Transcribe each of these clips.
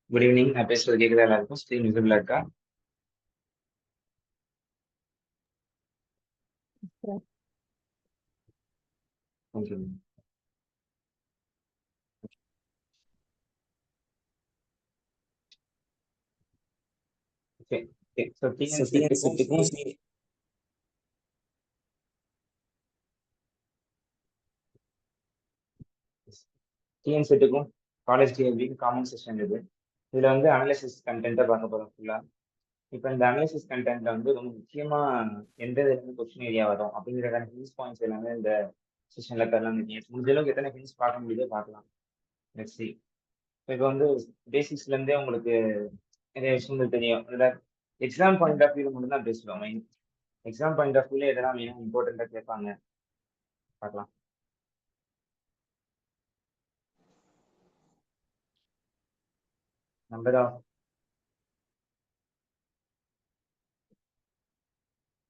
Good evening. நான் பேசுறது கேட்குதா? எல்லாருக்கும் ஸ்க்ரீன் விசிபிளா இருக்கா? Okay. Okay. Okay. So TN செட்டுக்கும் காலேஜ் டிஎல்பிக்கும் காமன் செஷன் இது. இதுல வந்து அனாலிசிஸ் கண்டென்ட்டை பார்க்க போறோம் ஃபுல்லா. இப்போ இந்த அனாலிசிஸ் கண்டென்ட்ல வந்து ரொம்ப முக்கியமா எந்த இதுல இருந்து கொஸ்டின் ஏரியா வரும் அப்படிங்கிறதான ஹின்ஸ் பாயிண்ட்ஸ் எல்லாமே இந்த செஷன்ல தரலாம். முடிஞ்ச அளவுக்கு எத்தனை ஹின்ஸ் பார்க்க முடியுதோ பார்க்கலாம். Let's see. இப்போ வந்து பேசிக்ஸ்ல இருந்தே உங்களுக்கு நிறைய விஷயங்கள் தெரியும். இதுல எக்ஸாம் பாயிண்ட் ஆஃப் வியூல மட்டும் தான் பேசுவோம். எக்ஸாம் பாயிண்ட் ஆஃப் வியூல எதெல்லாம் வேணும் இம்பார்ட்டண்டா கேட்பாங்க பார்க்கலாம். நம்பர் ஆஃப்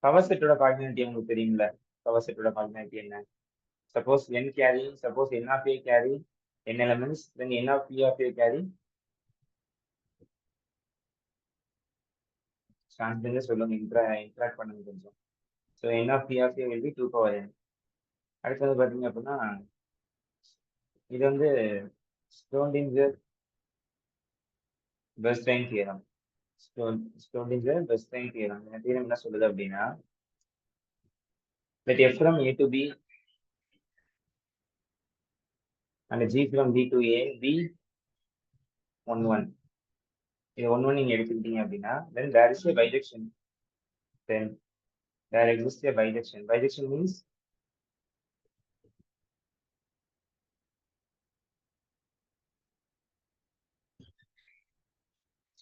கவர் செட்டோட கார்டினாலிட்டி உங்களுக்கு தெரியுங்களா? கவர் செட்டோட கார்டினாலிட்டி என்ன? Suppose n carry, suppose n of a carry n elements, then n of p of a carry stand சொல்லுங்க. இன்ட்ராக்ட் பண்ணுங்க கொஞ்சம். So n of p of a will be 2 power n. அடுத்தது பார்த்தீங்க அப்படின்னா இது வந்து ஸ்டோன்டிஞ்சர் பெர்ன்ஸ்டைன் தியரம். ஸ்டோன்டிஞ்சர் Bernstein theorem. இந்த theorem என்ன சொல்லுது அப்படின்னா, let f from a to b and g from b to a be 1 1. இது 1 1 நீங்க எடுத்துக்கிட்டீங்க அப்படின்னா then there is a bijection. Then there exists a bijection. Bijection means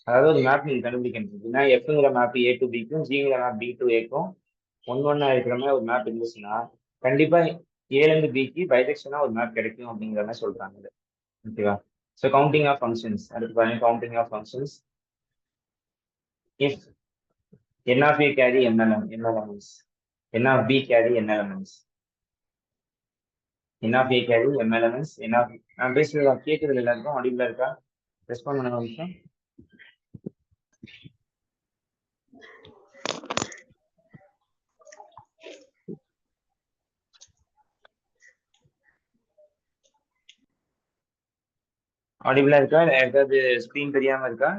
அதாவது ஒரு மேப் நீங்க கண்டுபிடிக்கணும் அப்படின்னா எஃப்ங்கிற மேப் ஏ டு பிக்கும் ஜிங்கிற மேப் பி டு ஏக்கும் ஒன்னா இருக்கிற மாதிரி ஒரு மேப் இருந்துச்சுன்னா கண்டிப்பா ஏல இருந்து பிக்கு பைஜெக்ஷனா ஒரு மேப் கிடைக்கும் அப்படிங்கிற மாதிரி சொல்றாங்க. ஓகேவா? So counting of functions. அடுத்து பாருங்க counting of functions. If n of a carry n elements, n of b carry n elements, n of a carry m elements, n of நான் பேசுறது கேட்குறது எல்லாருக்கும் ஆடிபிளா இருக்கா? ரெஸ்பாண்ட் பண்ண ஒரு நிமிஷம். ஆடிபிளா இருக்கா? ஏதாவது ஸ்க்ரீன் தெரியாம இருக்கா?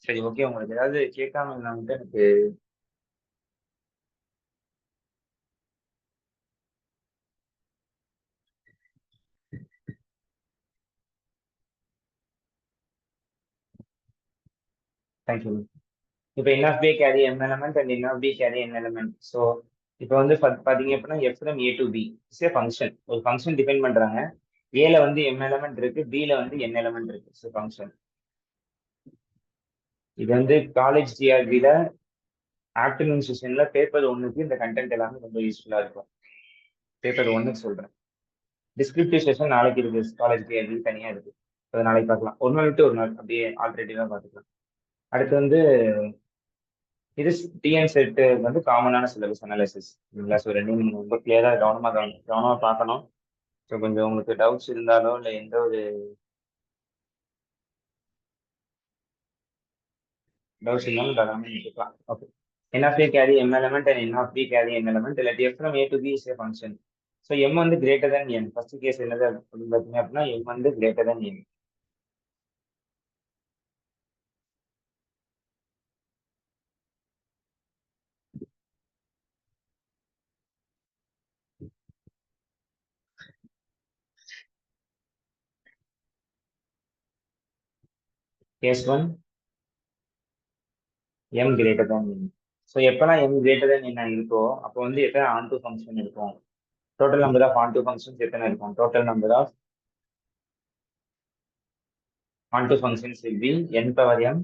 சரி, ஓகே. உங்களுக்கு ஏதாவது கேட்காம இருந்தாங்க எனக்கு. தேங்க்யூ. இப்போ n of b carry m element and n of b carry n element. So இப்போ வந்து பாத்தீங்க அப்படின்னா f from a to b is a function. ஒரு ஃபங்க்ஷன் டிஃபைன் பண்றாங்க. ஏல வந்து m எலமெண்ட் இருக்கு, பில வந்து n எலமெண்ட் இருக்கு. ஸோ ஃபங்க்ஷன் இது வந்து காலேஜ் டிஆர்பில ஆஃப்டர்நூன் செஷன்ல பேப்பர் 1க்கு இந்த கண்டென்ட் எல்லாமே ரொம்ப யூஸ்ஃபுல்லா இருக்கும். பேப்பர் 1க்கு சொல்றேன். டிஸ்கிரிப்டிவ் செஷன் நாளைக்கு இருக்கு, காலேஜ் டிஆர்பி தனியா இருக்கு. அதை நாளைக்கு பார்க்கலாம். ஒரு நாள் விட்டு ஒரு நாள் அப்படியே ஆல்டர்னேட்டிவா பார்த்துக்கலாம். அடுத்து வந்து இது டிஎன் செட் வந்து காமனான சிலபஸ் அனாலிசிஸ். இல்லைங்களா? ஸோ ரெண்டும் நீங்க ரொம்ப கிளியரா கவனமா பார்க்கணும். ஸோ கொஞ்சம் உங்களுக்கு டவுட்ஸ் இருந்தாலோ இல்லை எந்த ஒரு டவுட்ஸ் இருந்தாலும் தாராளமாக கேட்கலாம். Okay. n of a carry m element and n of b carry n element. Let f from a to b is a function. So m வந்து greater than n. First case என்னது அப்படின்னு பார்த்தீங்க அப்படின்னா m வந்து greater than n. Case one m greater than n. So எப்பெல்லாம் m greater than n இருக்கோ அப்போ வந்து எத்தனை ஆன் டு ஃபங்க்ஷன் இருக்கும்? Total number of onto functions எத்தனை இருக்கும்? டோட்டல் நம்பர் ஆஃப் onto functions will be n power m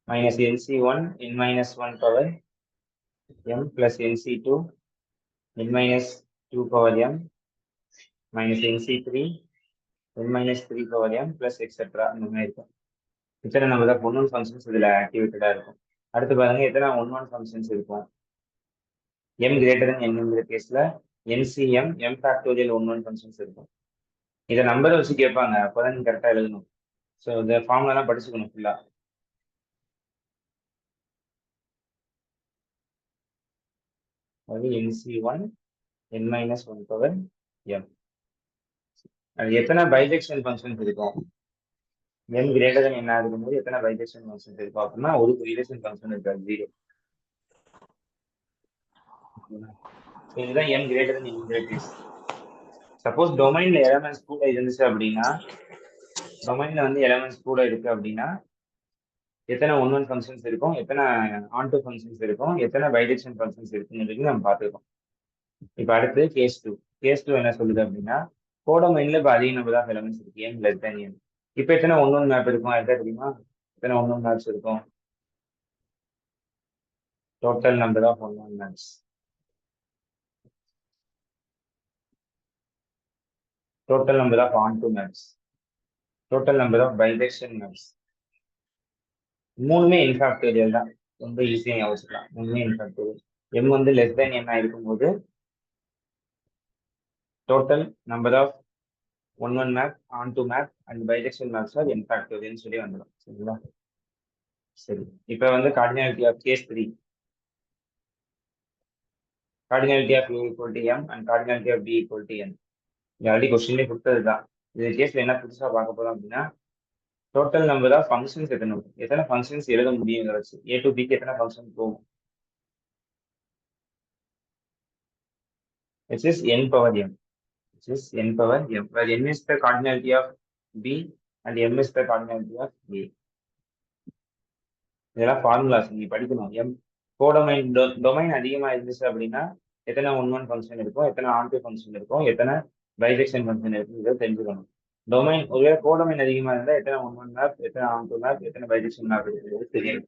minus nc1 n minus 1 power m plus nc2 n minus 2 power m minus nc3 n minus 3 power m plus etc. அந்த மாதிரி இருக்கும். இத்தனை நம்ம தான் one one functions இதுல ஆக்டிவேட்டடா இருக்கும். அடுத்து பாருங்க எத்தனை ஒன் ஒன் ஃபங்க்ஷன்ஸ் இருக்கும்? m கிரேட்டர் than n கேஸ்ல NCM M factorial one functions இருக்கும். இதை நம்பரை வச்சு கேட்பாங்க, அப்பதான் நீங்க கரெக்டா எழுதணும். ஸோ இந்த ஃபார்ம்லாம் படிச்சுக்கணும் ஃபுல்லா. அது NC1 n-1 பவர் m. அது எத்தனை பைஜெக்ஷன் ஃபங்க்ஷன்ஸ் இருக்கும்? n கிரேட்டர் தென் என்ன இருக்கும்போது எத்தனை பைஜெக்ஷன் ஃபங்க்ஷன்ஸ் இருக்கும் அப்படின்னா ஒரு பைஜெக்ஷன் ஃபங்க்ஷன் இருக்காது, 0. இதுதான் m greater than n case. Suppose டொமைன்ல எலமெண்ட்ஸ் கூட இருந்துச்சு அப்படின்னா, டொமைன்ல வந்து எலமெண்ட்ஸ் கூட இருக்கு அப்படின்னா எத்தனை ஒன் ஃபங்க்ஷன்ஸ் இருக்கும், எத்தனை ஆன் டூ ஃபங்க்ஷன்ஸ் இருக்கும், எத்தனை பைஜெக்ஷன் ஃபங்க்ஷன்ஸ் இருக்குங்கிறது நம்ம பார்த்துருக்கோம். இப்போ அடுத்து கேஸ் டூ என்ன சொல்லுது அப்படின்னா, கோடொமைன்ல இப்போ அதிக நம்பர் ஆஃப் எலமெண்ட்ஸ் இருக்கு, n லெஸ் தேன் n. இப்போ எத்தனை ஒன் மேப் இருக்கும் எதா தெரியுமா? எத்தனை ஒன் மேப்ஸ் இருக்கும்? Total number of one maps, total number of onto maps, total number of bijection maps. மூணுமே இன்ஃபேக்டோரியல் தான், ரொம்ப ஈஸியாக யோசிக்கலாம். மூணுமே இன்ஃபேக்டோரியல். m வந்து லெஸ் தேன் n இருக்கும்போது total number of one map, onto map and bijection maps are n ஃபேக்டோரியல்னு சொல்லி வந்துடும். சரிங்களா? சரி, இப்போ வந்து cardinality of case 3. Cardinality of A equal to m and cardinality of B equal to n. இது already கொஸ்டின்லேயே கொடுத்தது தான். இது கேஸ்ல என்ன புதுசாக பார்க்க போறோம் அப்படின்னா, டோட்டல் நம்பர் ஆஃப் ஃபங்க்ஷன்ஸ் எத்தனை ஃபங்க்ஷன்ஸ் எழுத முடியும் இதை வச்சு, A to B க்கு எத்தனை ஃபங்க்ஷன் போகும், which is n power m, which is n power m, where n is the cardinality of B and m is the cardinality of A. இதெல்லாம் formulas நீங்க படிக்கணும். கோடொமைன் டொமைன் அதிகமா இருந்துச்சு அப்படின்னா எத்தனை ஒன் ஃபங்க்ஷன் இருக்கும், எத்தனை ஆன் டூ ஃபங்க்ஷன் இருக்கும், எத்தனை பைஜெக்ஷன் ஃபங்க்ஷன் இருக்கும், இதை தெரிஞ்சுக்கணும். டொமைன் ஒருவேளை கோடொமைன் அதிகமா இருந்தால் எத்தனை ஒன் மேப், எத்தனை ஆன் டூ மேப், எத்தனை பைஜெக்ஷன் மேப் இருக்குங்கிறது தெரியும்.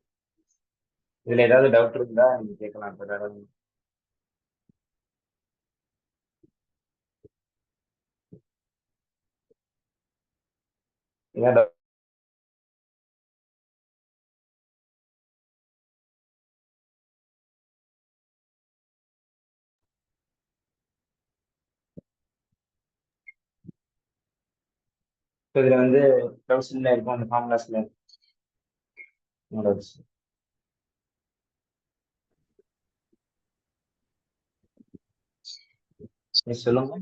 இதுல ஏதாவது டவுட் இருந்தா நீங்க கேட்கலாம். இப்போ ஏதாவது இதுல வந்து டவுட்ஸ்ல இருக்கும் அந்த ஃபார்முலாஸ்ல டவுட்ஸ் சொல்லுங்க.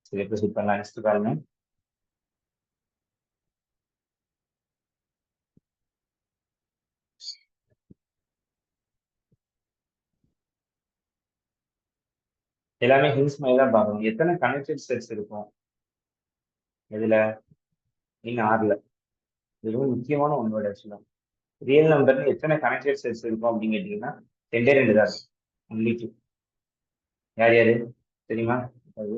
சரி, ப்ரொசீட் பண்ணலாம். நெக்ஸ்ட் பாருங்க. எல்லாமே ஹின்ஸ் மாதிரி தான் பார்க்கணும். எத்தனை கனெக்டட் செட்ஸ் இருக்கும் இதுல, நீங்க ஆறுல. இது ரொம்ப முக்கியமான ஒன்றோட ஆக்சுவலா. ரியல் நம்பர்ல எத்தனை கனெக்டட் செட்ஸ் இருக்கும் அப்படின்னு கேட்டீங்கன்னா ரெண்டே ரெண்டு தான் இருக்கும். Only two. யார் யாரு தெரியுமா? அது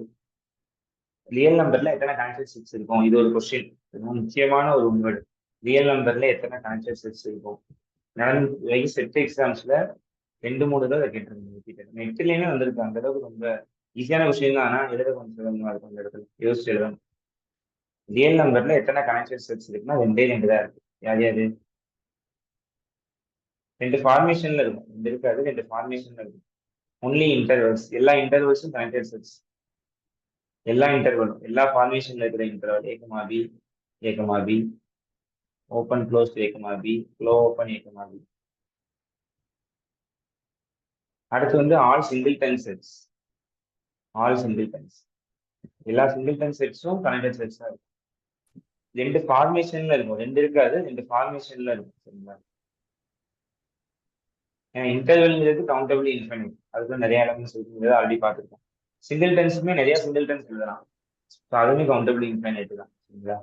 ரியல் நம்பர்ல எத்தனை கனெக்டட் செட்ஸ் இருக்கும், இது ஒரு கொஸ்டின், ரொம்ப முக்கியமான ஒரு வேர்டு. ரியல் நம்பர்ல எத்தனை கனெக்டட் செட்ஸ் இருக்கும். நடந்து செட் எக்ஸாம்ஸ்ல ரெண்டு மூணு தான் கேட்டிருந்தேன். நெட்லயுமே வந்திருக்கு. அந்த அளவுக்கு ரொம்ப ஈஸியான விஷயம் தான், ஆனா எழுத கொஞ்சம் சிரமமா இருக்கும். அந்த இடத்துல யோசிச்சு எழுதணும். ரியல் நம்பர்ல எத்தனை கனெக்டட் செட்ஸ் இருக்குன்னா ரெண்டே ரெண்டு தான் இருக்கு. யார் யாரு? ரெண்டு ஃபார்மேஷன்ல இருக்கும், ரெண்டு இருக்காது, ரெண்டு ஃபார்மேஷன்ல இருக்கும். ஒன்லி இன்டர்வல்ஸ், எல்லா இன்டர்வல்ஸும் கனெக்டட் செட்ஸ். எல்லா இன்டர்வலும், எல்லா ஃபார்மேஷன்ல இருக்கிற interval a comma b, a comma b, open close a comma b, close open a comma b. அடுத்து வந்து all singleton sets. All singletons, எல்லா சிங்கிள்டன் செட்ஸும் கனெக்டட் செட்ஸ் தான் இருக்கும். ரெண்டு ஃபார்மேஷன்ல இருக்கும், ரெண்டு இருக்காது, ரெண்டு ஃபார்மேஷன்ல இருக்கும். சரிங்களா? ஏன்னா இன்டர்வெல்ங்கிறது கவுண்டபிள் இன்ஃபைனைட், அதுக்கு நிறைய எலமெண்ட்ஸ் இருக்குங்கிறது ஆல்ரெடி பார்த்துருக்கோம். சிங்கிள்டன்ஸுமே நிறைய சிங்கிள்டன்ஸ் எழுதலாம். ஸோ அதுவுமே கவுண்டபிள் இன்ஃபைனைட் தான். சரிங்களா?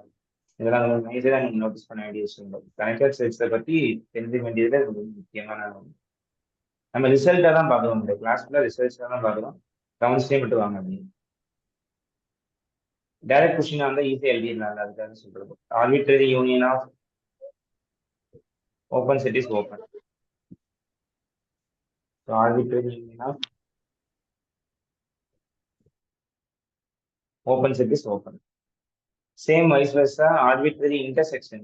இதெல்லாம் கொஞ்சம் மேஜராக நீங்கள் நோட்டீஸ் பண்ண வேண்டிய விஷயங்கள். கனெக்டட் செட்ஸை பற்றி தெரிஞ்சுக்க வேண்டியது ரொம்ப முக்கியமான. நம்ம ரிசல்ட்டாக தான் பார்க்குறோம், இந்த கிளாஸ்ல ரிசல்ட்ஸாக தான் பார்க்குறோம். கவுன்ஸ்டே மட்டும் வாங்க அப்படின்னு. டைரக்ட் கொஸ்டினா இருந்தால் ஈஸியாக எழுதிடலாம், அதுக்காக சொல்றது. Arbitrary union of open set is open. Arbitrary union of open set is open. Same vice versa, arbitrary intersection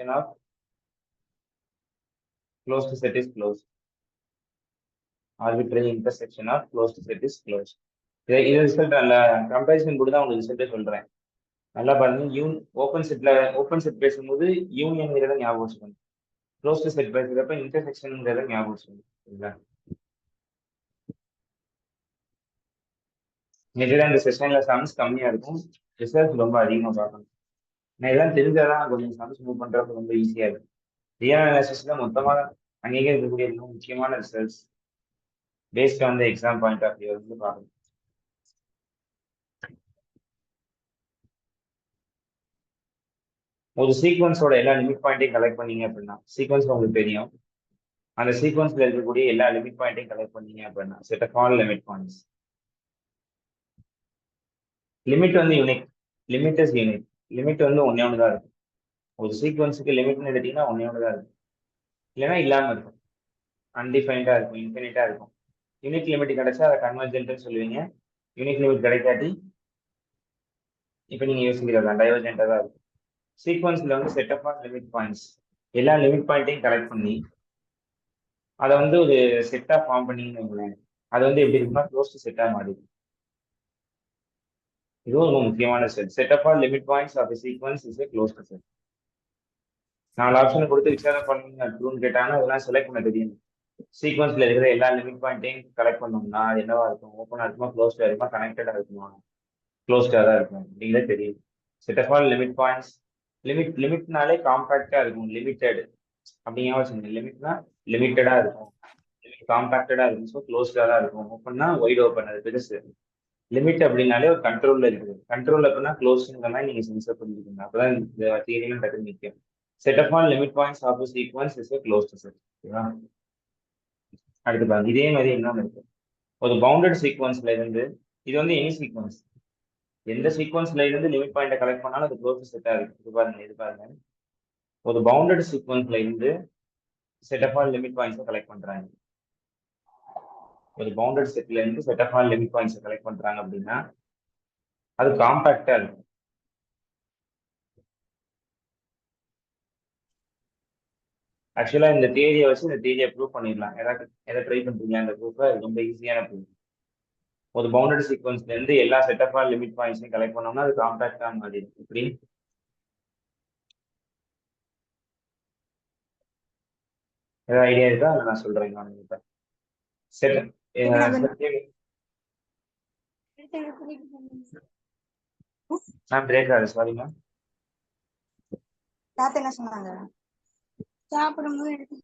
of closed set is closed. Arbitrary intersection of closed set is closed. இது result நல்ல comparison கூட தான் உங்களுக்கு ரிசல்ட்டே சொல்றேன். நல்லா பாருங்க, open set பேசும்போது யூனியன்ங்கிறத ஞாபகம் வச்சுக்கணும். க்ளோஸ்ட் செட் பேசுறப்ப இன்டர்செக்ஷன்ங்கிறத ஞாபகம் வச்சுக்கணும். சரிங்களா? மேஜரா இந்த செஷன்ல சம்ஸ் கம்மியா இருக்கும், ரிசல்ட் ரொம்ப அதிகமா பார்க்கணும். நான் இதெல்லாம் தெரிஞ்சாதான் கொஞ்சம் சம்ஸ் மூவ் பண்றப்ப ரொம்ப ஈஸியா இருக்கும். ரியல் அனாலிசிஸ்ல மொத்தமாக அங்கீகரிக்கக்கூடிய மிக முக்கியமான results based on the exam point of view வந்து பார்க்கணும். ஒரு சீக்வன்ஸோட எல்லா லிமிட் பாயிண்ட்டையும் கலெக்ட் பண்ணீங்க அப்படின்னா, சீக்வன்ஸ் உங்களுக்கு தெரியும், அந்த சீக்வன்ஸ்ல இருக்கக்கூடிய எல்லா லிமிட் பாயிண்ட்டையும் கலெக்ட் பண்ணீங்க அப்படின்னா set of all limit points. Limit வந்து unique, limit is unique. Limit வந்து ஒன்னே ஒன்று தான் இருக்கும். ஒரு சீக்வன்ஸுக்கு லிமிட்னு எடுத்தீங்கன்னா ஒன்னே ஒன்று தான் இருக்கும், இல்லைன்னா இல்லாமல் இருக்கும், அன்டிஃபைன்டா இருக்கும், இன்ஃபினிட்டா இருக்கும். யூனிக் லிமிட் கிடைச்சா அதை கன்வர்ஜென்ட்னு சொல்லுவீங்க. யூனிக் லிமிட் கிடைக்காட்டி இப்போ நீங்க யோசிக்கிறது டைவர்ஜென்டா தான் இருக்கும். சீக்வன்ஸ்ல வந்து set of all limit points, எல்லா லிமிட் பாயிண்ட்டையும் கலெக்ட் பண்ணி அதை வந்து ஒரு செட்டா ஃபார்ம் பண்ணிங்கன்னு, அது வந்து எப்படி இருக்குன்னா க்ளோஸ்ட் செட்டா மாறிடும். இதுவும் ரொம்ப முக்கியமான set of all limit points of sequence is a closed set. 4 option கொடுத்து விசாரம் பண்ணுங்க ட்ரூன்னு கேட்டாங்கன்னா அதெல்லாம் செலக்ட் பண்ண தெரியும். சீக்வன்ஸ்ல இருக்கிற எல்லா லிமிட் பாயிண்ட்டையும் கலெக்ட் பண்ணோம்னா அது என்னவா இருக்கும், ஓப்பனா இருக்குமா, க்ளோஸ்டா இருக்குமா, கனெக்டடா இருக்குமா, க்ளோஸ்டா தான் இருக்கும் அப்படிங்கிறத தெரியும். Set of all limit points, லிமிட்னாலே காம்பாக்டா இருக்கும், லிமிட்டெட் அப்படிங்க வச்சுங்க. லிமிட்னா லிமிட்டடா இருக்கும், காம்பாக்டடா இருக்கும், ஸோ க்ளோஸ்டா தான் இருக்கும். ஓப்பன்னா ஒயிட் ஓப்பன், அது பெருசு. லிமிட் அப்படின்னாலே ஒரு கண்ட்ரோல்ல இருக்குது, கண்ட்ரோல் அப்படின்னா க்ளோஸ்ங்கிற மாதிரி நீங்க சென்சர் பண்ணிக்கணும். அப்பதான் இந்த தியரியும் டக்கு நிற்கும். Set of all limit points of sequence is a closed set. ஓகேவா? அடுத்து பாருங்க, இதே மாதிரி இன்னொன்று இருக்கு. ஒரு பவுண்டட் சீக்வன்ஸ்ல இருந்து, இது வந்து எனி சீக்வன்ஸ், எந்த சீக்வன்ஸ்ல இருந்து லிமிட் பாயிண்ட்டை கலெக்ட் பண்ணாலும் அது க்ளோஸ்ட் செட்டா இருக்கு. இது பாருங்க, ஒரு பவுண்டட் சீக்வன்ஸ்ல இருந்து செட் ஆஃப் ஆல் லிமிட் பாயிண்ட்ஸை கலெக்ட் பண்றாங்க. ஒரு பவுண்டட் செட்ல இருந்து செட் ஆஃப் ஆல் லிமிட் பாயிண்ட்ஸை கலெக்ட் பண்றாங்க அப்படின்னா அது காம்பாக்டா இருக்கும். ஆக்சுவலா இந்த தியரியை வச்சு இந்த தியரியை ப்ரூவ் பண்ணிடலாம். எதை ட்ரை பண்றீங்க அந்த ப்ரூஃபை, ரொம்ப ஈஸியான ப்ரூஃப். ஒரு பவுண்டட் சீக்வன்ஸ்ல இருந்து எல்லா செட் ஆஃப் ஆல் லிமிட் பாயிண்ட்ஸையும் கலெக்ட் பண்ணோம்னா அது காம்பாக்டா மாறிடும். இப்படி ஏதாவது ஐடியா இருக்கா? அதை நான் சொல்றேன். இப்ப செட் மேம் பிரேக் ஆகுது, சாரி மேம். என்ன சொன்னாங்க? சாப்பிடும்போது எடுத்து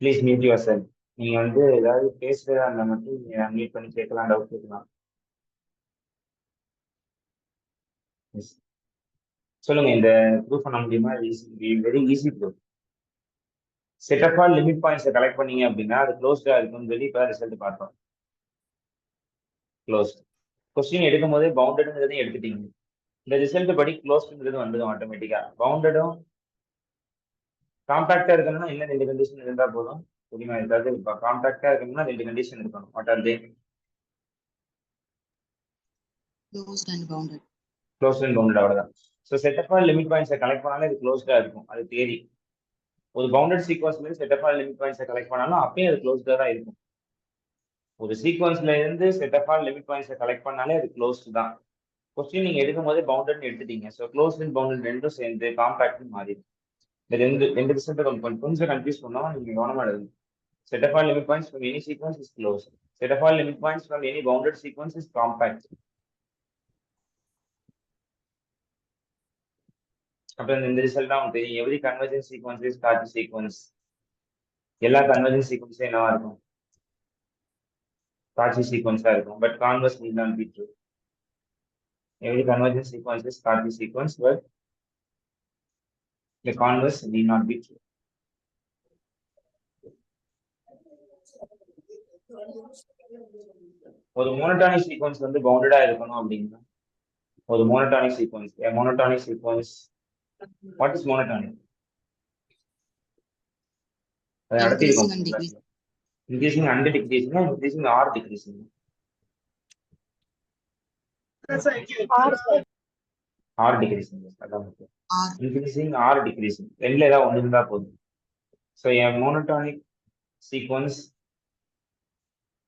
ப்ளீஸ் மியூட் யுவர் செல்ஃப். நீங்க வந்து ஏதாவது பேசுறதா இருந்தா மட்டும் நீங்க அன்மியூட் பண்ணி கேட்கலாம், டவுட் கேட்கலாம். சொல்லுங்க, இந்த ப்ரூஃப் பண்ண முடியுமா? Very easy proof. Set of all limit பாயிண்ட்ஸை கலெக்ட் பண்ணீங்க அப்படின்னா அது க்ளோஸ்டா இருக்கும்னு சொல்லி இப்போ ரிசல்ட் பார்த்தோம். க்ளோஸ்ட் கொஸ்டின் எடுக்கும் போதே பவுண்டடுங்கிறதையும் எடுத்துட்டீங்க. இந்த ரிசல்ட் படி க்ளோஸ்டுங்கிறது வந்துடும் ஆட்டோமேட்டிக்கா. பவுண்டடும் காம்பாக்டா இருக்கணும்னா என்ன 2 கண்டிஷன் இருந்தா போதும். புரியுமா? ஏதாவது காம்பாக்டா இருக்கணும்னா 2 கண்டிஷன் இருக்கணும். What are they? closed and bounded. Closed and bounded, அவ்வளவுதான். So set of all limit பாயிண்ட்ஸை கலெக்ட் பண்ணாலும் இது க்ளோஸ்டா இருக்கும், அது தியரி. ஒரு பவுண்டட் சீக்வன்ஸ்ல இருந்து செட் ஆஃப் ஆல் லிமிட் பாயிண்ட்ஸை கலெக்ட் பண்ணாலும் அப்பயும் அது க்ளோஸ்டா தான் இருக்கும். ஒரு சீக்வன்ஸ்ல இருந்து செட் ஆஃப் ஆல் லிமிட் பாயிண்ட்ஸை கலெக்ட் பண்ணாலே அது க்ளோஸ்ட் தான். கொஸ்டின் நீங்க எடுக்கும் போதே பவுண்டட்னு எடுத்துட்டீங்க. ஸோ க்ளோஸ்ட் அண்ட் பவுண்டட் ரெண்டும் சேர்ந்து காம்பாக்ட்னு மாறிடும். இந்த ரெண்டு ரிசல்ட் கொஞ்சம் கன்ஃபியூஸ் பண்ணோம், நீங்க கவனமா எழுதுங்க. Set of all limit points from any sequence is closed. Set of all limit points from any bounded sequence is compact. அப்புறம் இந்த ரிசல்ட் தான் உங்களுக்கு தெரியும். எவ்ரி கன்வர்ஜென்ட் சீக்வன்ஸ் இஸ் காட்சி சீக்வன்ஸ். எல்லா கன்வர்ஜென்ட் சீக்வன்ஸும் என்னவா இருக்கும்? காட்சி சீக்வன்ஸா இருக்கும். But converse need not be true. Every convergent sequence is காட்சி sequence, but the converse need not be true. ஒரு மோனோடானிக் சீக்வன்ஸ் வந்து பவுண்டடா இருக்கணும் அப்படின்னா, ஒரு monotonic sequence, monotonic sequence, what is monotonic? அதை Increasing நடத்தியிருக்கோம் and class decreasing. ல. Increasing and decreasing, increasing or decreasing. Or decreasing, அதான் முக்கியம். R. இன்க்ரீசிங் ஆர் டிக்ரீசிங் ரெண்டுல ஏதாவது ஒன்று இருந்தா போதும். So an monotonic sequence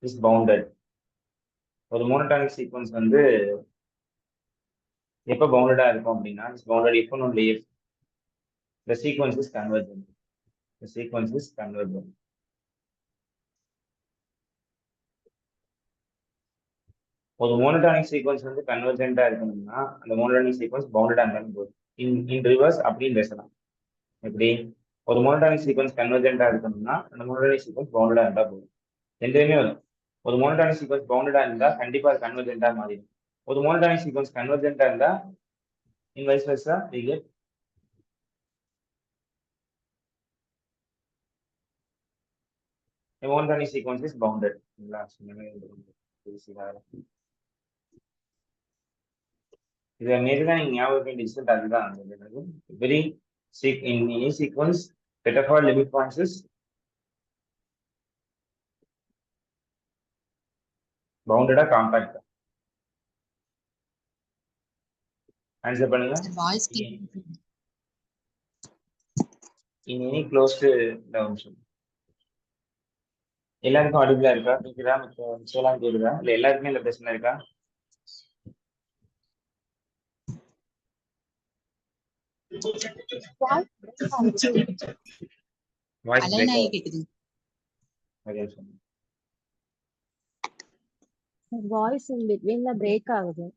is bounded. ஒரு மோனோட்டானிக் சீக்வன்ஸ் வந்து எப்போ பவுண்டடா இருக்கும் அப்படின்னா, it's bounded if and only if the sequence is convergent. The sequence is convergent. ஒரு மோனோடானிக் சீக்வன்ஸ் வந்து கன்வர்ஜென்டா இருக்கணும்னா அந்த மோனோடானிக் சீக்வன்ஸ் பவுண்டடா இருந்தாலும் போதும். இன் ரிவர்ஸ் அப்படின்னு பேசலாம். எப்படி ஒரு மோனோடானிக் சீக்வன்ஸ் கன்வர்ஜென்டா இருக்கணும்னா அந்த மோனோடானிக் சீக்வன்ஸ் பவுண்டடா இருந்தா போதும். ரெண்டுமே வரும். ஒரு மோனோடானிக் சீக்வன்ஸ் பவுண்டடா இருந்தா கண்டிப்பா அது கன்வர்ஜென்டா மாறிடும். ஒரு மோனோடானிக் சீக்வன்ஸ் கன்வர்ஜென்டா இருந்தா in vice versa we get a monotonic sequence is bounded. இதை மேற்கொண்டு நீங்க ஞாபகம் ரிசல்ட் அதுதான். Very in any sequence set of all limit points is bounded or compact. Answer பண்ணுங்க. Sir, voice in any closed dimension. எல்லாருக்கும் அடிபிளா இருக்கா? கேக்குதா? சொல்லலாம் கேக்குதா? இல்ல எல்லாருக்குமே இந்த பிரச்சனை இருக்கா? வாய்ஸ் align ஆகி கேக்குது. வாய்ஸ் இன் பிட்வீன்ல பிரேக் ஆகுது.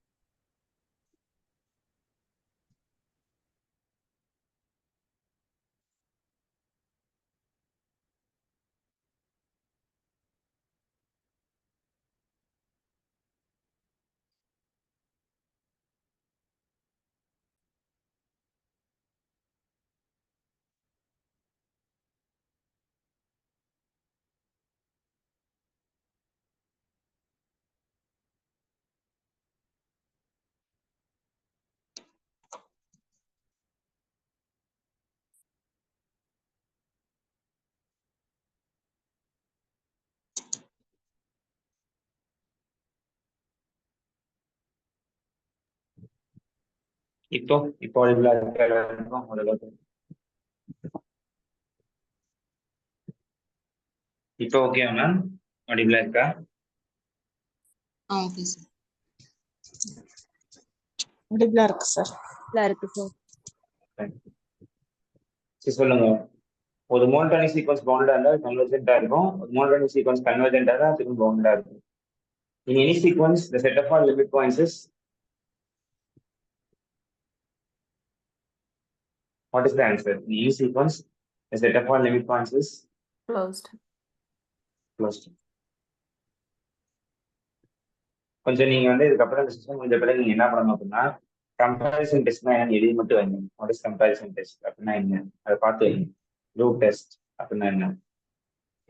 இப்போ அடிபிளா இருக்கா எல்லாருக்கும் ஓரளவுக்கு? இப்போ ஓகே மேம், அடிபிளா இருக்கா? Okay sir. அடிபிளா இருக்கு சார். இருக்கு சார். சரி சொல்லுங்க. ஒரு மோனோடானிக் சீக்வன்ஸ் பவுண்டடா இருந்தா கன்வர்ஜென்டா இருக்கும். ஒரு மோனோடானிக் சீக்வன்ஸ் கன்வர்ஜென்டா தான் திரும்ப பவுண்டடா இருக்கும். In any sequence, the set of all limit points is what is the answer? In any sequence, the set of all limit points is Closed. closed. கொஞ்சம் நீங்க வந்து இதுக்கப்புறம் இந்த செஷன் முடிஞ்ச பிறகு நீங்க என்ன பண்ணணும் அப்படின்னா, கம்பேரிசன் டெஸ்ட்னா என்னன்னு எழுதி மட்டும் வைங்க. வாட் இஸ் கம்பேரிசன் டெஸ்ட் அப்படின்னா என்ன, அதை பார்த்து வைங்க. ரூட் டெஸ்ட் அப்படின்னா என்ன,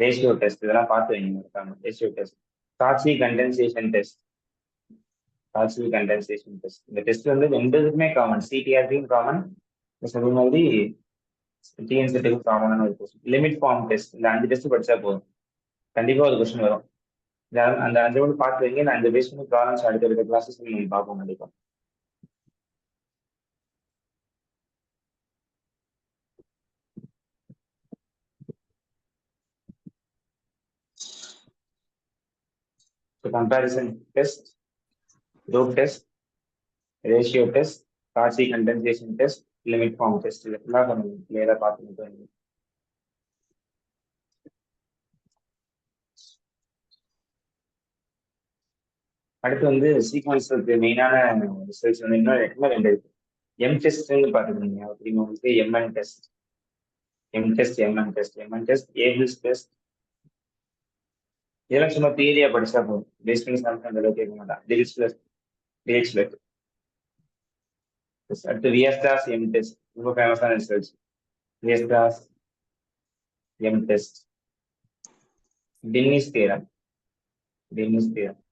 ரேஷியோ டெஸ்ட் இதெல்லாம் பார்த்து வைங்க. ரேஷியோ டெஸ்ட், சாட்சி கண்டென்சேஷன் டெஸ்ட், சாட்சி கண்டென்சேஷன் டெஸ்ட். இந்த டெஸ்ட் வந்து ரெண்டு இதுக்குமே காமன், சிடிஆர்பியும் காமன், சொல்ற மாதிரி டிஎன்செட்டுக்கும் காமனான ஒரு கொஸ்டின். லிமிட் ஃபார்ம் டெஸ்ட், இந்த 5 டெஸ்ட் படிச்சா போதும், கண்டிப்பா ஒரு கொஸ்டின் வரும். அந்த 5 வந்து பார்த்து வைங்க. நான் 5 பேஸ் பண்ணி ப்ராப்ளம்ஸ் அடுத்த கிளாஸஸ் நீங்க பார்ப்போம் கண்டிப்பா. So comparison test, group test, ratio test, Cauchy condensation test, limit form test, இதெல்லாம் கொஞ்சம் கிளியரா பார்த்துக்கிட்டு. அடுத்து வந்து சீக்வன்ஸுக்கு மெயினான ரிசல்ட்ஸ் வந்து இன்னும் 2 இருக்கு. எம் டெஸ்ட்னு பார்த்துக்கோங்க. அப்படிங்க உங்களுக்கு MN test, M test, MN test, MN test, Abel's test, இதெல்லாம் சும்மா தியரியா படிச்சா போதும். பேஸ் பண்ணி சாப்பிட்டு அந்த அளவுக்கு கேட்க மாட்டான். டிஹெச்லெட். அடுத்து வியஸ்டாஸ் எம் டெஸ்ட், ரொம்ப ஃபேமஸான results. Weierstrass M test, Dini's theorem, Dini's theorem.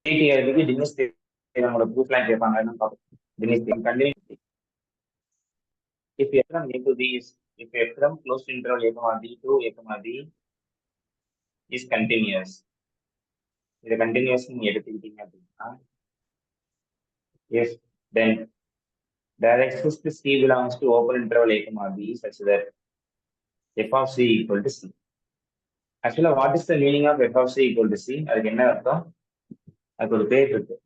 டிடிஆருக்கு டினிஸ் நம்மளோட ப்ரூஃப்லாம் கேட்பாங்க Dini's continue if f from a to b is if f from closed interval a comma b to a comma b is continuous இது continuous நீங்க எடுத்துக்கிட்டீங்க அப்படின்னா if then there exists c belongs to open interval a comma b such that f of c equal to c. Actually, what is the meaning of f of c equal to c? அதுக்கு என்ன அர்த்தம்? அதுக்கு ஒரு பேர் இருக்கு.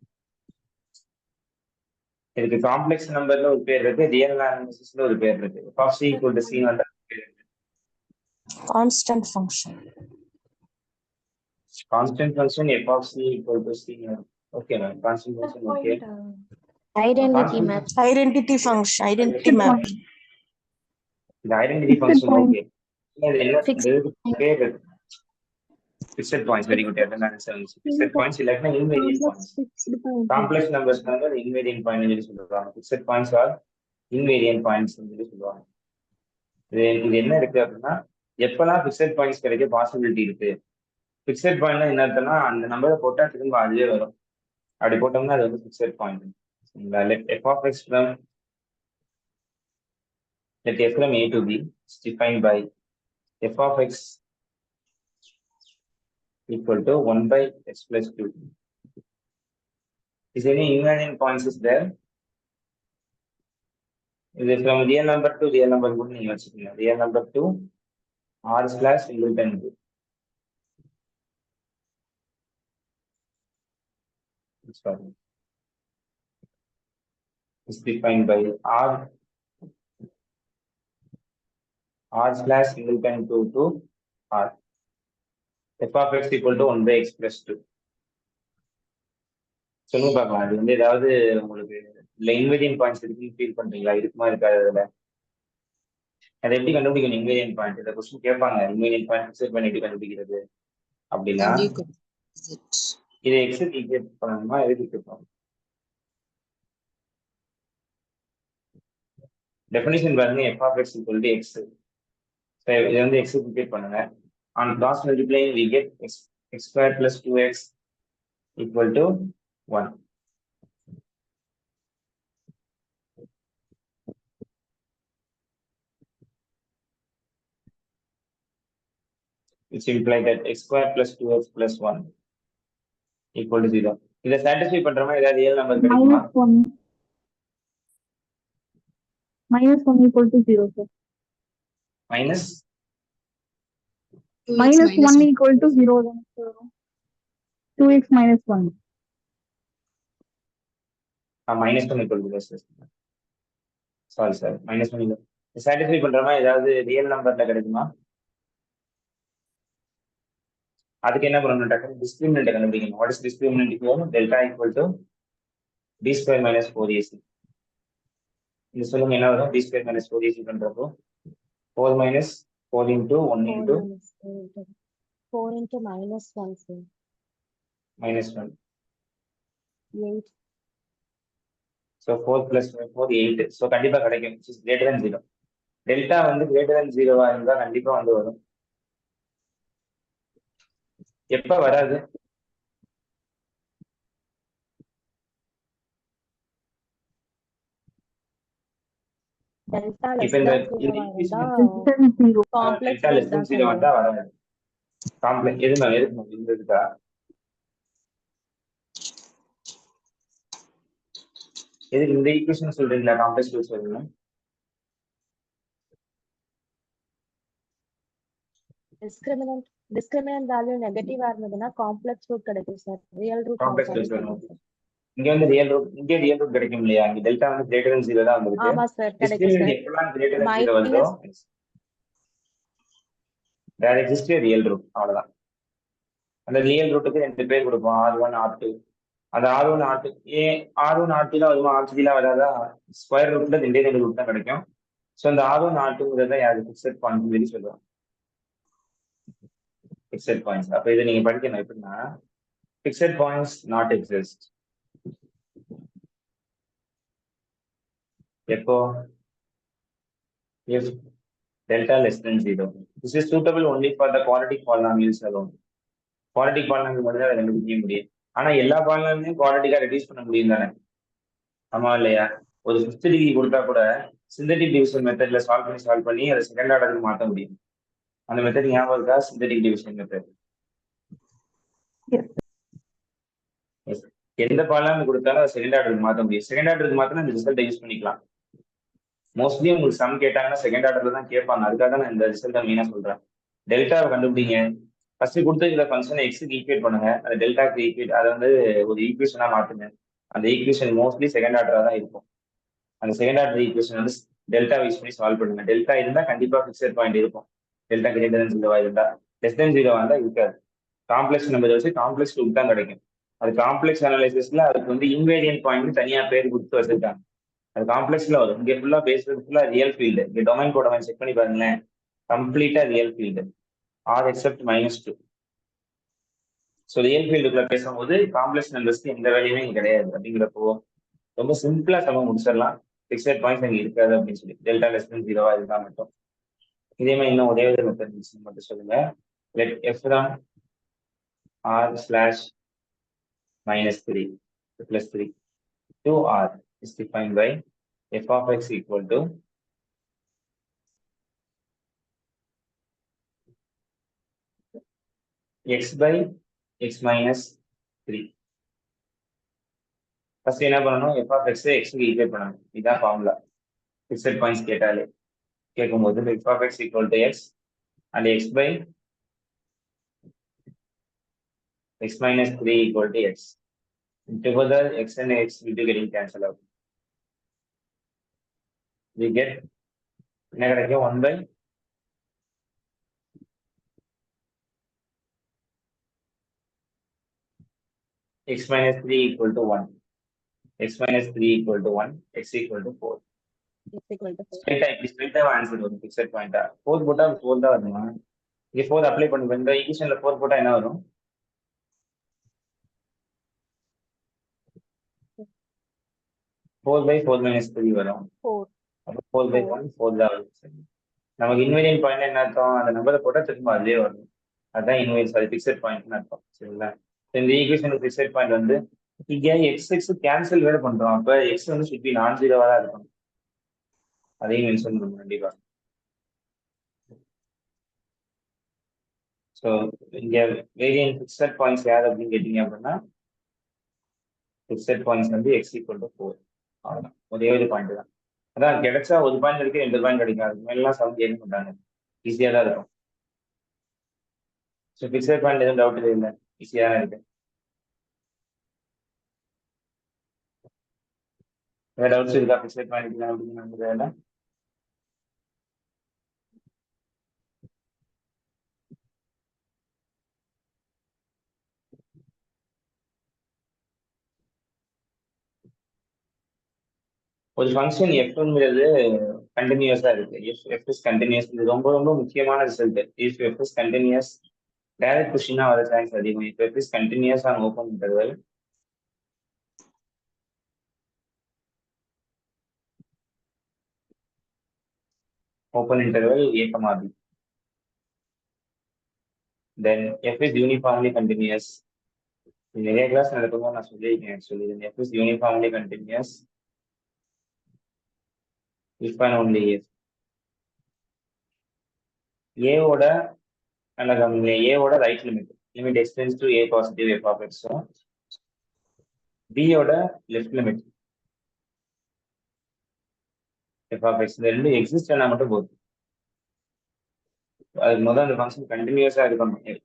இதுக்கு complex நம்பர்ல ஒரு பேர் இருக்கு, ரியல் அனாலிசிஸ்ல ஒரு பேர் இருக்கு. f of c equal to c வந்து Constant function. Constant function f of c equal to c. Okay, ma'am. Constant function okay. Identity map. Identity function. Identity map. The identity function okay. Fixed Fixed points very good. Fixed points இல்லைன்னா invariant points. Complex numbers வந்து invariant point சொல்லி சொல்றாங்க. Fixed points are invariant points சொல்லி சொல்றாங்க. இது என்ன இருக்கு அப்படின்னா எப்பெல்லாம் ஃபிக்ஸட் பாயிண்ட்ஸ் கிடைக்க பாசிபிலிட்டி இருக்கு. ஃபிக்ஸட் பாயிண்ட்னா என்ன அர்த்தம்னா அந்த நம்பரை போட்டா திரும்ப அதுவே வரும். அப்படி போட்டோம்னா அது வந்து fixed point. let f of x from let f from a to b is defined by f of x equal to 1 by x plus 2. Is any invariant points is there? Is it from real number to real number? Real number to r slash singleton 2. Sorry. Is defined by r slash singleton 2 to r. f of x equal to 1 by x plus 2. சொல்லுங்க பார்க்கலாம். அது வந்து ஏதாவது உங்களுக்கு இல்லை invariant points இருக்குன்னு feel பண்றீங்களா? இருக்குமா இருக்காது? அதில் அதை எப்படி கண்டுபிடிக்கணும்? இன்வேரியன்ட் பாயிண்ட் இந்த கொஸ்டின் கேட்பாங்க. இன்வேரியன்ட் பாயிண்ட் ஃபிக்ஸட் பண்ணி எப்படி கண்டுபிடிக்கிறது அப்படின்னா இதை எக்ஸுக்கு ஈக்குவேட் பண்ணணுமா எதுக்கு கேட்பாங்க? டெஃபினிஷன் பாருங்க. f of x equal to x. இதை வந்து எக்ஸுக்கு ஈக்குவேட் பண்ணுங்க. On cross multiplying we get x squared plus 2x equal to 1. Which implies that x squared plus 2x plus 1 equal to 0. இதை சாட்டிஸ்ஃபை பண்றோமா? ஏதாவது ரியல் நம்பர் கிடைக்குமா? minus 1 equal to 0, sir. minus 1 equal to 0, then, sir. 2x minus 1. minus 1 equal to 0. Sorry, sir. minus 1 equal. Satisfy பண்றோமா? ஏதாவது real நம்பர்ல கிடைக்குமா? அதுக்கு என்ன பண்ணணும்? டிஸ்கிரிமினன்ட் கண்டுபிடிக்கணும். What is discriminant? Delta equal to d square minus 4ac. இது சொல்லுங்க என்ன வரும்? d ஸ்கொயர் மைனஸ் 4ac பண்றப்போ 4 minus 4 into 1 into 4 into minus 1, sir. minus 1. 8. So 4 plus 4 8. So கண்டிப்பா கிடைக்கும். Which is greater than 0. Delta வந்து greater than 0 இருந்தா கண்டிப்பா வந்து வரும். எப்ப வராது? Delta இப்ப இந்த complex less than 0 வந்தா வராது. காம்ப்ளெக்ஸ் எது மேம் எதுக்கு இந்த இருக்கா? எதுக்கு இந்த ஈக்குவேஷன் சொல்றீங்களா? காம்ப்ளெக்ஸ் ரூட் சொல்றீங்க. discriminant value நெகட்டிவா இருந்ததுன்னா காம்ப்ளெக்ஸ் ரூட் கிடைக்கும் sir. Real root complex root வரும். இங்க வந்து ரியல் ரூட் கிடைக்கும் இல்லையா? இங்க டெல்டா வந்து greater than 0 தான் வந்திருக்கு. ஆமா சார் கிடைக்கும் சார். எப்பலாம் greater than 0 வருதோ there exists a real root. அவ்வளவுதான். அந்த ரியல் ரூட்டுக்கு ரெண்டு பேர் கொடுப்போம், r1 r2. அந்த r1 r2 r1 r2 ல அதுவும் r3 ல வராதா? ஸ்கொயர் ரூட்ல ரெண்டு ரூட் தான் கிடைக்கும். ஸோ அந்த r1 r2ங்கிறத யாரு ஃபிக்ஸட் பாயிண்ட் சொல்லி சொல்லுவாங்க. Fixed points. அப்ப இதை நீங்க படிக்கணும் எப்படின்னா ஃபிக்ஸட் பாயிண்ட்ஸ் நாட் எக்ஸிஸ்ட். எப்போ? if delta less than 0. This is suitable only for the quadratic polynomials alone. Quadratic polynomial மட்டும் தான் கண்டுபிடிக்க முடியும். ஆனா எல்லா பாலினாமியலையும் குவாட்ரேட்டிக்கா ரெடியூஸ் பண்ண முடியும் தானே? ஆமா இல்லையா? ஒரு 5th டிகிரி கொடுத்தா கூட சிந்தட்டிக் டிவிஷன் மெத்தட்ல சால்வ் பண்ணி அதை செகண்ட் ஆர்டருக்கு மாற்ற முடியும். அந்த மெத்தட் ஞாபகம் இருக்கா? Synthetic division method. எந்த பாலினாமியல் கொடுத்தாலும் அதை செகண்ட் ஆர்டருக்கு மாற்ற முடியும். செகண்ட் ஆர்டருக்கு மாத்தினா இந்த ரிசல்ட்டை யூஸ் பண்ணிக்கலாம். மோஸ்ட்லி உங்களுக்கு சம் கேட்டாங்கன்னா செகண்ட் ஆர்டர்ல தான் கேட்பாங்க. அதுக்காக நான் இந்த ரிசல்ட்டை மெயினா சொல்றேன். டெல்டாவை கண்டுபிடிங்க. ஃபர்ஸ்ட் கொடுத்துருக்கிற ஃபங்க்ஷனை எக்ஸுக்கு ஈக்குவேட் பண்ணுங்க. அந்த டெல்டாக்கு ஈக்குவேட் அதை வந்து ஒரு ஈக்குவேஷனா மாத்துங்க. அந்த ஈக்குவேஷன் மோஸ்ட்லி செகண்ட் ஆர்டரா தான் இருக்கும். அந்த செகண்ட் ஆர்டர் ஈக்குவேஷன் வந்து டெல்டா யூஸ் பண்ணி சால்வ் பண்ணுங்க. டெல்டா இருந்தா கண்டிப்பா ஃபிக்ஸட் பாயிண்ட் இருக்கும். டெல்டா கிரேட்டர் தென் 0 இருந்தா, லெஸ் தென் 0 இருந்தா இருக்காது. காம்ப்ளெக்ஸ் நம்பர் வச்சு காம்ப்ளெக்ஸ் ரூட் தான் கிடைக்கும். அது காம்ப்ளெக்ஸ் அனாலிசிஸ்ல அதுக்கு வந்து இன்வேரியன்ட் பாயிண்ட் தனியா பேர் கொடுத்து வச்சிருக்காங்க. அது காம்ப்ளெக்ஸ்ல வரும். இங்க ஃபுல்லா பேசுறது ஃபுல்லா ரியல் ஃபீல்டு. இங்க டொமைன் கோடமைன் செக் பண்ணி பாருங்களேன், கம்ப்ளீட்டா real field, R except -2. So real ஃபீல்டுக்குள்ள பேசும்போது காம்ப்ளெக்ஸ் நம்பர்ஸ்க்கு எந்த வேலையுமே இங்க கிடையாது. அப்படிங்கிறப்போ ரொம்ப சிம்பிளா சம முடிச்சிடலாம். ஃபிக்ஸட் பாயிண்ட்ஸ் அங்கே இருக்காது அப்படின்னு சொல்லி, டெல்டா லெஸ் தென் 0 இருந்தா மட்டும். இதே மாதிரி இன்னும் ஒரே ஒரு மெத்தட் மட்டும் சொல்லுங்க. லெட் எஃப் தான் R slash -3 +3 to r is defined by f of x equal to x by x minus 3. First என்ன பண்ணணும்? f of x க்கு ஈக்குவேட் பண்ணணும். இதுதான் ஃபார்முலா. ஃபிக்ஸட் பாயிண்ட்ஸ் கேட்கும்போது f of x equal to x and x by x minus 3 equal to x. Together x and x will be getting cancelled out. We get என்ன கிடைக்கும்? 1 by x minus 3 equal to 1. x minus 3 equal to 1, x equal to 4. ஸ்ட்ரைட்டா answer வரும். Fixed பாயிண்டா 4 போட்டா 4 தான் வருமா? இங்க 4 apply பண்ணுங்க. இந்த ஈக்குவேஷன்ல 4 போட்டா என்ன வரும்? 4 by 4 minus 3 வரும். 4 by 1 4 தான் வரும். நமக்கு இன்வேரியன்ட் பாயிண்ட் என்ன அர்த்தம்? அந்த நம்பரை போட்டா திரும்ப அதுலயே வரும். அதுதான் இன்வேரியன்ஸ், அது ஃபிக்ஸட் பாயிண்ட்னு அர்த்தம். சரிங்களா? இந்த ஈக்குவேஷன் ஃபிக்ஸட் பாயிண்ட் வந்து இங்க x கேன்சல் வேற பண்றோம். அப்ப x வந்து should be நான்-ஜீரோவா தான் இருக்கும். அதையும் மென்ஷன் பண்ணணும் கண்டிப்பா. ஸோ இங்க வேரியன்ட் ஃபிக்ஸட் பாயிண்ட்ஸ் யார் அப்படின்னு கேட்டீங்க அப்படின்னா, ஃபிக்ஸட் பாயிண்ட்ஸ் வந்து x equal to 4. அவ்வளோதான், ஒரே ஒரு பாயிண்ட் தான். அதான் கிடைச்சா ஒரு பாயிண்ட் இருக்கு, 2 பாயிண்ட் கிடைக்காது. மேலாம் சவுண்ட் கேட்க மாட்டாங்க, ஈஸியா தான் இருக்கும். ஸோ ஃபிக்ஸட் பாயிண்ட் எதுவும் டவுட் இல்லை, ஈஸியா தான் இருக்கு. வேற டவுட்ஸ் இருக்கா? ஃபிக்ஸட் பாயிண்ட் அப்படிங்கிறதுல ஒரு ஃபங்க்ஷன் எஃப்ங்கிறது கண்டினியூஸா இருக்கு. F is continuous. இது ரொம்ப ரொம்ப முக்கியமான result. If f is continuous, direct கொஸ்டினா வர சான்ஸ் அதிகம். If f is continuous on open interval, open interval a, b, then f is uniformly continuous. நிறைய கிளாஸ் நடக்கும்போது நான் சொல்லியிருக்கேன் actually. f is uniformly continuous if and only if a ஓட a ஓட right limit extends to a positive f of x, b ஓட left limit f of x, இந்த ரெண்டு exist ஆனா மட்டும் போதும். அதுக்கு முதல் அந்த ஃபங்க்ஷன் கண்டினியூஸா இருக்கணும்.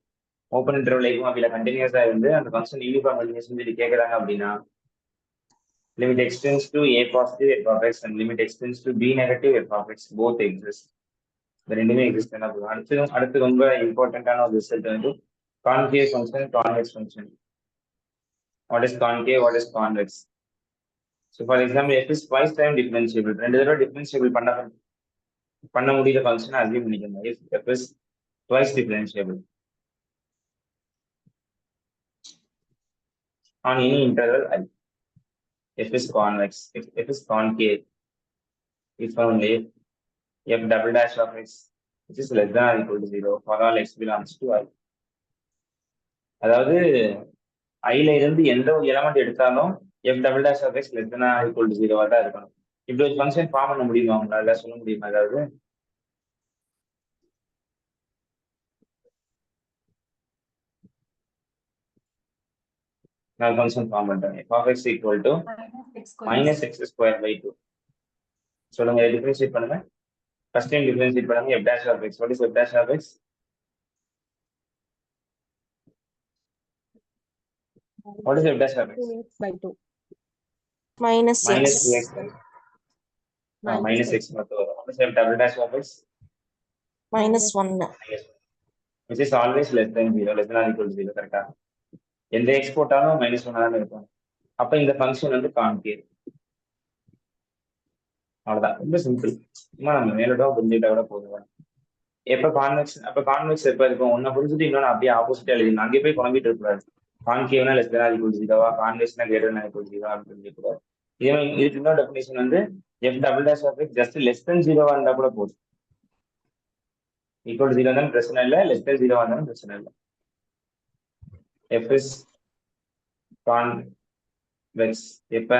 ஓப்பன் இன்டர்வல் a, கண்டினியூஸா இருந்து அந்த ஃபங்க்ஷன் யூனிஃபார்ம் கண்டினியூஸ் சொல்லி கேட்கறாங்க அப்படின்னா, limit extends to a positive f of x and limit extends to b negative f of x, both exist. இந்த ரெண்டுமே எக்ஸிஸ்ட் ஆனா போதும். அடுத்து ரொம்ப இம்பார்ட்டன்டான ஒரு ரிசல்ட் வந்து concave function, convex function. What is concave, what is convex? So for example f is twice time differentiable. 2 தடவை டிஃபரன்ஷியபிள் பண்ண முடியுற ஃபங்க்ஷனை அசியூம் பண்ணிக்கணும். if f is twice differentiable on any interval I, f is convex. If f is concave, if only f double dash of x which is less than or equal to 0 for all x belongs to I. அதாவது ஐல இருந்து எந்த ஒரு element எடுத்தாலும் f double dash of x less than equal to 0 தான் இருக்கணும். இப்படி ஒரு function form பண்ண முடியுமா உங்களால சொல்ல முடியுமா ஏதாவது? நான் ஃபங்க்ஷன் ஃபார்ம் பண்றேன். f of x equal to minus x square by 2. சொல்லுங்க, டிஃபரன்ஷியேட் பண்ணுங்க. ஃபர்ஸ்ட் டைம் டிஃபரன்ஷியேட் பண்ணுங்க. f dash of x. What is f dash of x? What is f dash of x? 2x by 2. Minus Minus x. 2x. Minus x மட்டும் வரும். What is f double dash of x? Minus 1. Which is always less than 0, less than or equal to 0. கரெக்டா? எந்த x போட்டாலும் -1 தான் இருக்கும். அப்ப இந்த function வந்து கான்கேவ். அவ்வளவுதான், ரொம்ப சிம்பிள். சும்மா நம்ம மேலோட புரிஞ்சுட்டா கூட போதும். எப்ப கான்வெக்ஸ், அப்ப கான்வெக்ஸ் எப்ப இருக்கும்? ஒன்ன புரிஞ்சுட்டு இன்னொன்னு அப்படியே ஆப்போசிட்டா எழுதிடணும். அங்கே போய் குழம்பிட்டு இருக்கக்கூடாது. கான்கேவ்னா less than or equal to 0, கான்வெக்ஸ்னா greater than or equal to 0 அப்படின்னு சொல்லக்கூடாது. இதுக்கு இன்னொரு டெஃபினேஷன் வந்து f double dash of x just less than 0 இருந்தா கூட போதும். ஈக்குவல் டு 0 இருந்தாலும் பிரச்சனை இல்லை, லெஸ் தென் 0 இருந்தாலும் பிரச்சனை இல்லை. எஃப் இஸ் கான்வெக்ஸ் எப்ப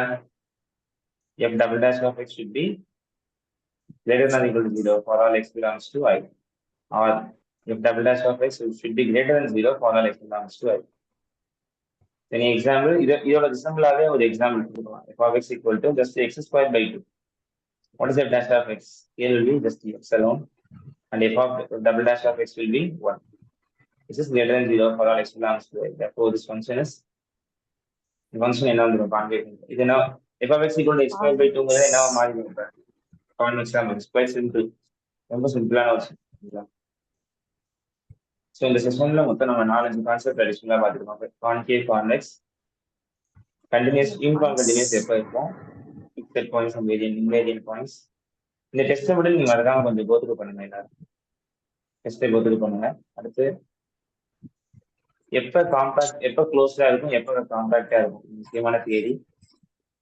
f double dash of x should be greater than or equal to 0 for all x belongs to I, or f double dash of x should be greater than 0 for all x belongs to I. Then example, இதோட ரிசம்பிளாவே ஒரு example கொடுக்கலாம். f of x equal to just x square by 2. What is f dash of x? Here will be just x alone, and f of double dash of x will be 1. This is greater than 0 for all x belongs to I. Therefore, this function is the function என்ன வந்துரும் concave. இது என்ன f of x equal to x square by 2 என்னவா மாறிடும்? Convex தான். Quite simple, ரொம்ப சிம்பிளான ஒரு விஷயம். ஸோ இந்த செஷன்ல மொத்தம் நம்ம 4-5 கான்செப்ட் அடிஷனலாக பார்த்துருக்கோம். Concave, convex, continuous, uniform continuous எப்போ இருக்கும், fixed points and invariant points. இந்த டெஸ்ட்டை விட நீங்க மறக்காம கொஞ்சம் கோத்ரூ பண்ணுங்க. எல்லாரும் டெஸ்ட்டை கோத்ரூ பண்ணுங்க. அடுத்து எப்போ காம்பாக்ட், எப்போ க்ளோஸ்டா இருக்கும், எப்போ காம்பாக்டா இருக்கும், முக்கியமான தியரி.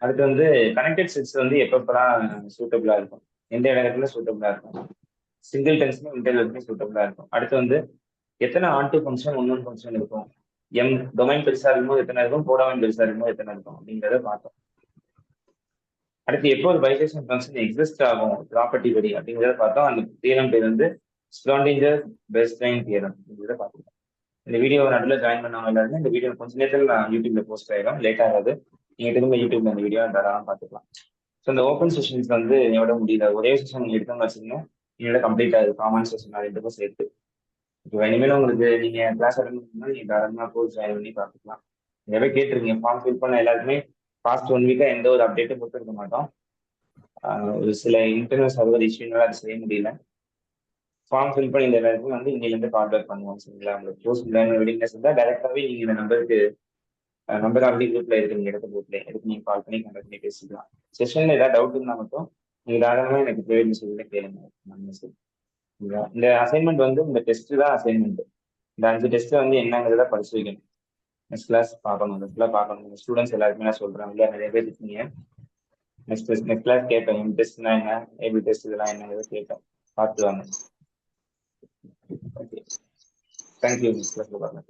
அடுத்து வந்து கனெக்டட் செட்ஸ் வந்து எப்பப்பெல்லாம் சூட்டபிளா இருக்கும், எந்த இடத்துல சூட்டபிளா இருக்கும், சிங்கிள் டென்ஸ்லையும் இன்டர்வெல்லையும் சூட்டபிளா இருக்கும். அடுத்து வந்து எத்தனை ஆன்டூ ஃபங்க்ஷன் ஒன்னொன் ஃபங்க்ஷன் இருக்கும், எம் டொமைன் பெருசா இருக்கும்போது எத்தனை இருக்கும், கோடொமைன் பெருசா இருக்கும்போது எத்தனை இருக்கும் அப்படிங்கிறத பார்த்தோம். அடுத்து எப்போ ஒரு பைசெக்ஷன் ஃபங்க்ஷன் எக்ஸிஸ்ட் ஆகும் ப்ராப்பர்ட்டி படி அப்படிங்கிறத பார்த்தோம். அந்த தியரம் பேர் வந்து ஸ்க்ராடிஞ்சர் பெர்ன்ஸ்டைன் தியரம் அப்படிங்கிறத பார்த்துருக்கோம். இந்த வீடியோ நடுவில் ஜாயின் பண்ணவங்க எல்லாருமே இந்த வீடியோ கொஞ்சம் நேரத்தில் நான் யூடியூப்ல போஸ்ட் ஆயிடும், லேட் ஆகாது. நீங்க திரும்ப யூடியூப்ல இந்த வீடியோ தாராளமாக பார்த்துக்கலாம். ஸோ இந்த ஓப்பன் செஷன்ஸ் வந்து என்னோட முடியல, ஒரே செஷன் நீங்க எடுத்தோம்னு வச்சுக்கோங்க, என்னோட கம்ப்ளீட் ஆகுது. காமன் செஷன் ரெண்டுக்கும் சேர்த்து. இப்போ இனிமேல் உங்களுக்கு நீங்க கிளாஸ் அட்டன் பண்ணா நீங்க தாராளமாக கோர்ஸ் ஜாயின் பண்ணி பார்த்துக்கலாம். நிறைய கேட்டிருக்கீங்க, ஃபார்ம் ஃபில் பண்ண எல்லாருக்குமே பாஸ்ட் 1 வீக்கா எந்த ஒரு அப்டேட்டும் கொடுத்துருக்க மாட்டோம். ஒரு சில இன்டர்னல் சர்வர் இஷ்யூனால அது செய்ய முடியல. ஃபார்ம் ஃபில் பண்ணி இந்த எல்லாருக்கும் வந்து இன்னிலேருந்து கால் பேக் பண்ணுவோம். சரிங்களா? உங்களுக்கு போஸ்ட் வெயிட்டிங்னஸ் இருந்தால் டேரெக்டாகவே நீங்க இந்த நம்பர் ஆல்ரெடி குரூப்ல இருக்கு, நீங்க எடுத்த குரூப்ல எடுத்து நீங்க கால் பண்ணி கண்டக்ட் பண்ணி பேசிக்கலாம். செஷன்ல ஏதாவது டவுட் இருந்தால் மட்டும் நீங்க தாராளமாக எனக்கு தேவைன்னு சொல்லி கேளுங்க. இந்த அசைன்மெண்ட் வந்து இந்த டெஸ்ட் தான் அசைன்மெண்ட். இந்த 5 டெஸ்ட் வந்து என்னங்கிறத படிச்சு வைக்கணும். நெக்ஸ்ட் கிளாஸ் பார்க்கணும், பார்க்கணும். ஸ்டூடெண்ட்ஸ் எல்லாருக்குமே நான் சொல்றேன், இல்லையா? நிறைய பேர் இருக்கீங்க. நெக்ஸ்ட் கிளாஸ் கேட்பேன், எம் டெஸ்ட்னா என்ன, ஏபி டெஸ்ட் இதெல்லாம் என்னங்கிறத கேட்பேன், பார்த்துவாங்க. Okay, thank you. நெக்ஸ்ட் கிளாஸ்ல பார்க்கலாம்.